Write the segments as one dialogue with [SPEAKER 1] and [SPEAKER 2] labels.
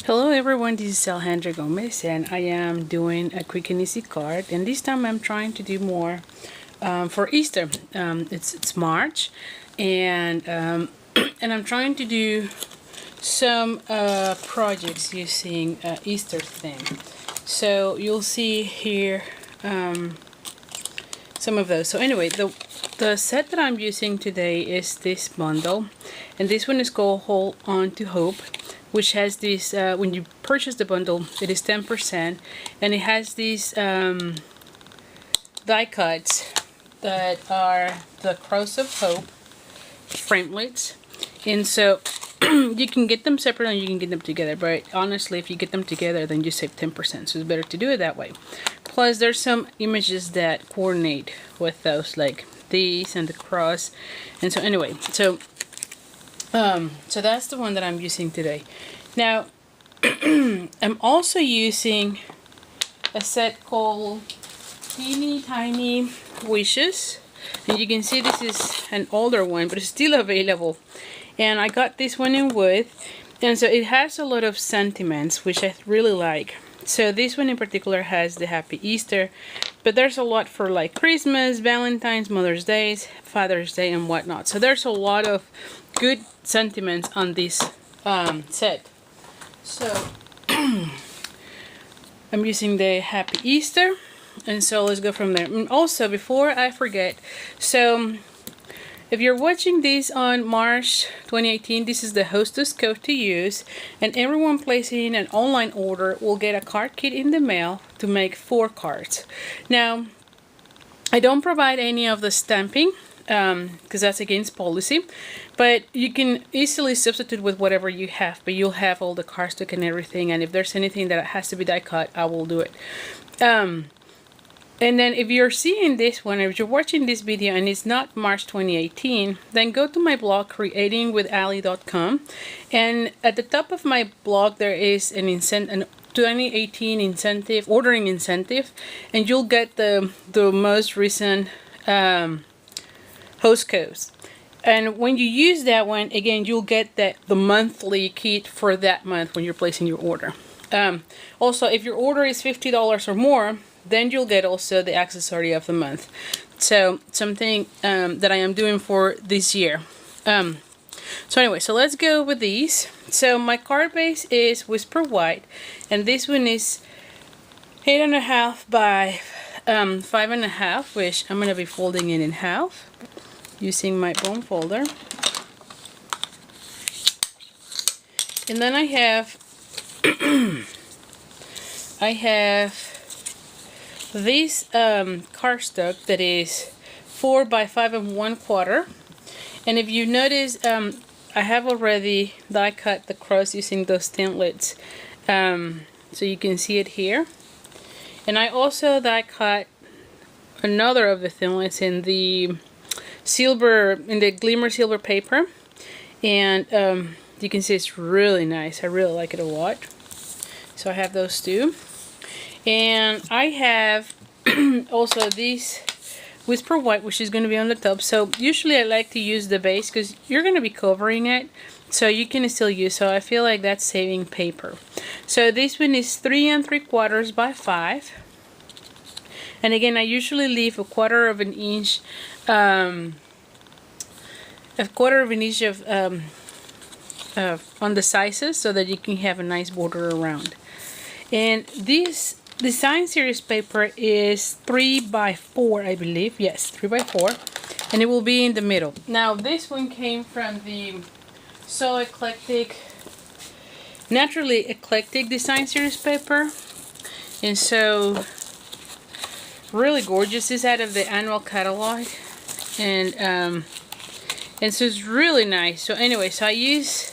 [SPEAKER 1] Hello everyone, this is Alejandra Gomez and I am doing a quick and easy card, and this time I'm trying to do more for Easter. It's March and and I'm trying to do some projects using Easter theme. So you'll see here some of those. So anyway, the set that I'm using today is this bundle, and this one is called Hold On to Hope, which has this, when you purchase the bundle, it is 10%, and it has these die cuts that are the Cross of Hope framelits. And so you can get them separate and you can get them together, but honestly, if you get them together, then you save 10%, so it's better to do it that way. Plus, there's some images that coordinate with those, like these and the cross. And so anyway, so that's the one that I'm using today. Now, I'm also using a set called Teeny Tiny Wishes. And you can see this is an older one, but it's still available. And I got this one in wood. And so it has a lot of sentiments, which I really like. So this one in particular has the Happy Easter. But there's a lot for like Christmas, Valentine's, Mother's Day, Father's Day, and whatnot. So there's a lot of good sentiments on this set. So I'm using the Happy Easter, and so let's go from there. And also, before I forget, so if you're watching this on March 2018, this is the hostess code to use, and everyone placing an online order will get a card kit in the mail to make 4 cards. Now, I don't provide any of the stamping because that's against policy, but you can easily substitute with whatever you have, but you'll have all the cardstock and everything, and if there's anything that has to be die cut, I will do it. And then if you're seeing this one, if you're watching this video and it's not March 2018, then go to my blog creatingwithali.com, and at the top of my blog there is an 2018 incentive, ordering incentive, and you'll get the most recent host codes. And when you use that one, again, you'll get the monthly kit for that month when you're placing your order. Also, if your order is $50 or more, then you'll get also the accessory of the month. So something that I am doing for this year. So anyway, so let's go with these. So my card base is Whisper White, and this one is 8.5 by 5.5, which I'm gonna be folding it in half using my bone folder. And then I have this cardstock that is 4 by 5 1/4, and if you notice, I have already die cut the cross using those templates, so you can see it here. And I also die cut another of the templates in the silver, in the glimmer silver paper, and you can see it's really nice. I really like it a lot. So I have those two. And I have also this Whisper White, which is going to be on the top. So usually I like to use the base because you're going to be covering it, so you can still use. So I feel like that's saving paper. So this one is 3 3/4 by 5. And again, I usually leave a 1/4 of an inch, on the sizes, so that you can have a nice border around. And this design series paper is 3 by 4, I believe. Yes, 3 by 4, and it will be in the middle. Now this one came from the So Eclectic, Naturally Eclectic design series paper, and so really gorgeous. It's out of the annual catalog, and so it's really nice. So anyway, so I use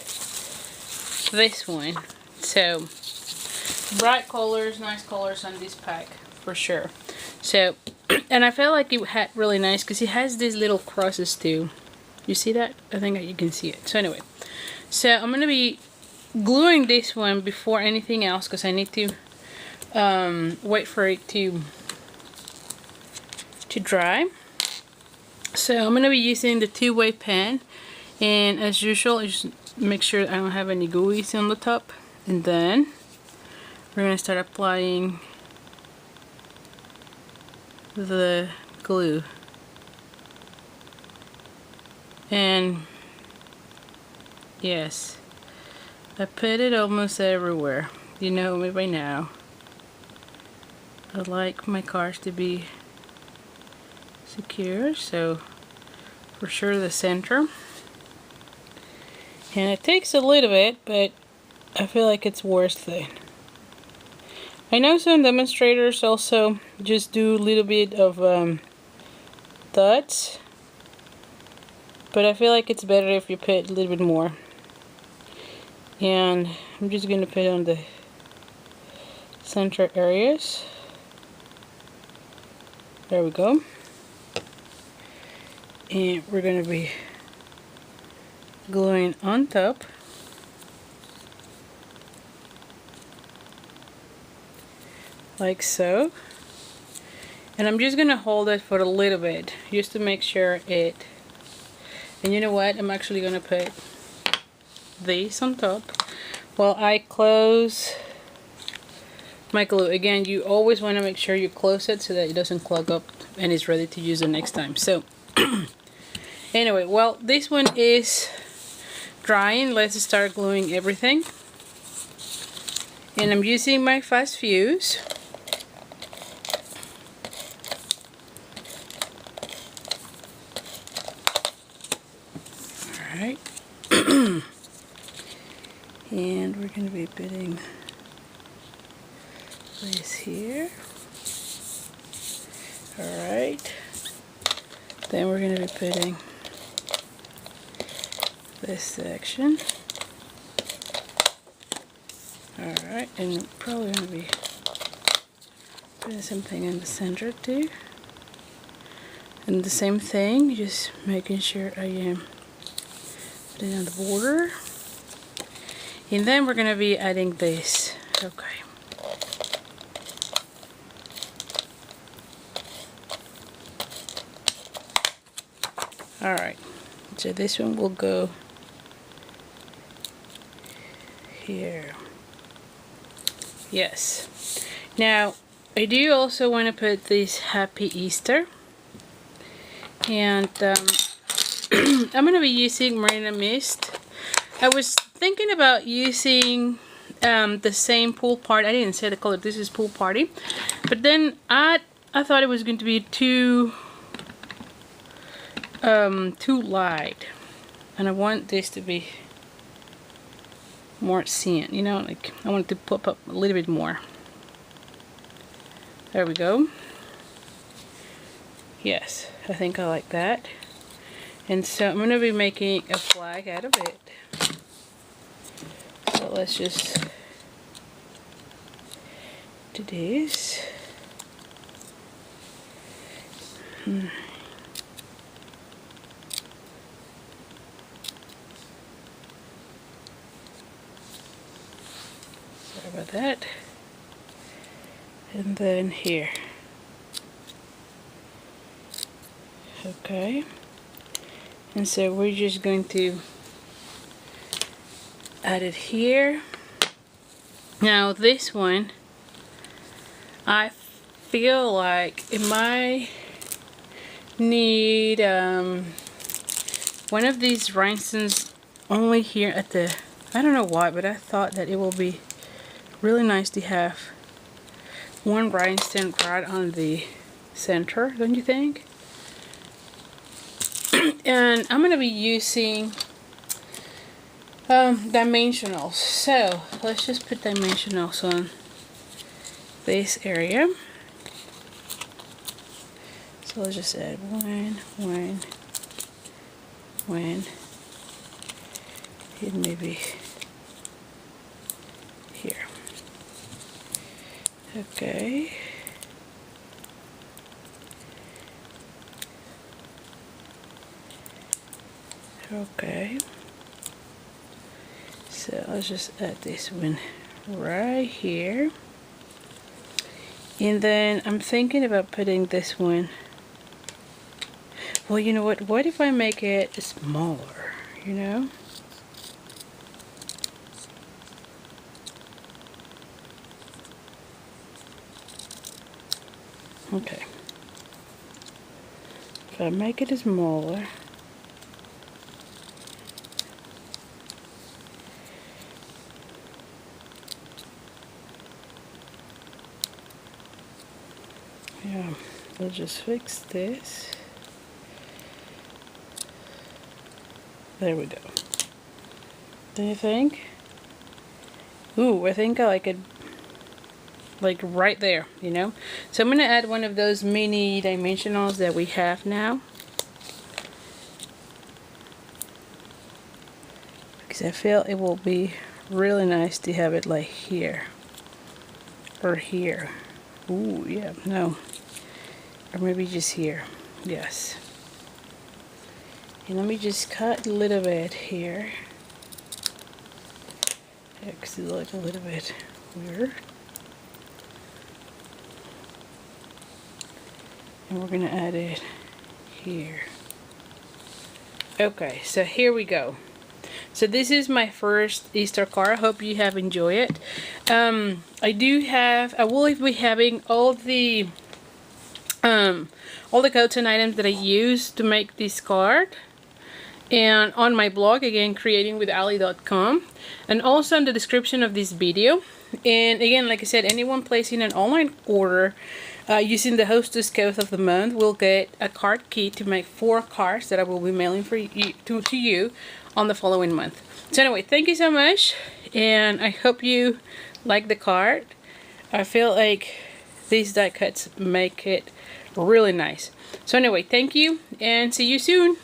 [SPEAKER 1] this one. So bright colors, nice colors on this pack for sure. So, and I felt like it had really nice because it has these little crosses too. You see that? I think you can see it. So anyway, so I'm gonna be gluing this one before anything else because I need to wait for it to dry. So I'm gonna be using the 2-way pen, and as usual, I just make sure I don't have any gooeys on the top. And then we're going to start applying the glue. And yes, I put it almost everywhere. You know me by now. I like my cards to be secure, so for sure the center. And it takes a little bit, but I feel like it's worth it. I know some demonstrators also just do a little bit of dots, but I feel like it's better if you put a little bit more. And I'm just going to put it on the center areas. There we go. And we're going to be gluing on top. Like so. And I'm just going to hold it for a little bit just to make sure it. And you know what? I'm actually going to put these on top while I close my glue. Again, you always want to make sure you close it so that it doesn't clog up and it's ready to use the next time. So anyway, well, this one is drying. Let's start gluing everything. And I'm using my fast fuse. Alright. And we're going to be putting this here. Alright. Then we're going to be putting this section. Alright, and I'm probably going to be putting something in the center too. And the same thing, just making sure I am putting on the border. And then we're going to be adding this. Okay. Alright, so this one will go here. Yes. Now, I do also want to put this Happy Easter. And I'm going to be using Marina Mist. I was thinking about using the same Pool Party. I didn't say the color. This is Pool Party. But then I thought it was going to be too light. And I want this to be more cyan. You know, like I want it to pop up a little bit more. There we go. Yes, I think I like that. And so I'm going to be making a flag out of it. So let's just do this. Sorry about that. And then here. Okay. And so we're just going to add it here. Now this one, I feel like it might need one of these rhinestones only here at the, I don't know why, but I thought that it will be really nice to have one rhinestone right on the center, don't you think? And I'm going to be using dimensionals. So let's just put dimensionals on this area. So let's just add one, and maybe here. Okay. Okay. So let's just add this one right here. And then I'm thinking about putting this one. Well, you know what? What if I make it smaller, you know? Okay. If I make it smaller, yeah, we'll just fix this. There we go. Do you think? Ooh, I think I like it like right there, you know? So I'm gonna add one of those mini dimensionals that we have now. Because I feel it will be really nice to have it like here. Or here. Ooh, yeah, no. Or maybe just here. Yes. And let me just cut a little bit here. Yeah, because it looks a little bit weird. And we're going to add it here. Okay, so here we go. So this is my first Easter card. I hope you have enjoyed it. I will be having all the codes and items that I used to make this card. And on my blog, again, creatingwithali.com, and also in the description of this video. And again, like I said, anyone placing an online order using the hostess code of the month will get a card kit to make 4 cards that I will be mailing for you to you on the following month. So anyway, thank you so much, and I hope you like the card. I feel like these die cuts make it really nice. So anyway, thank you, and see you soon.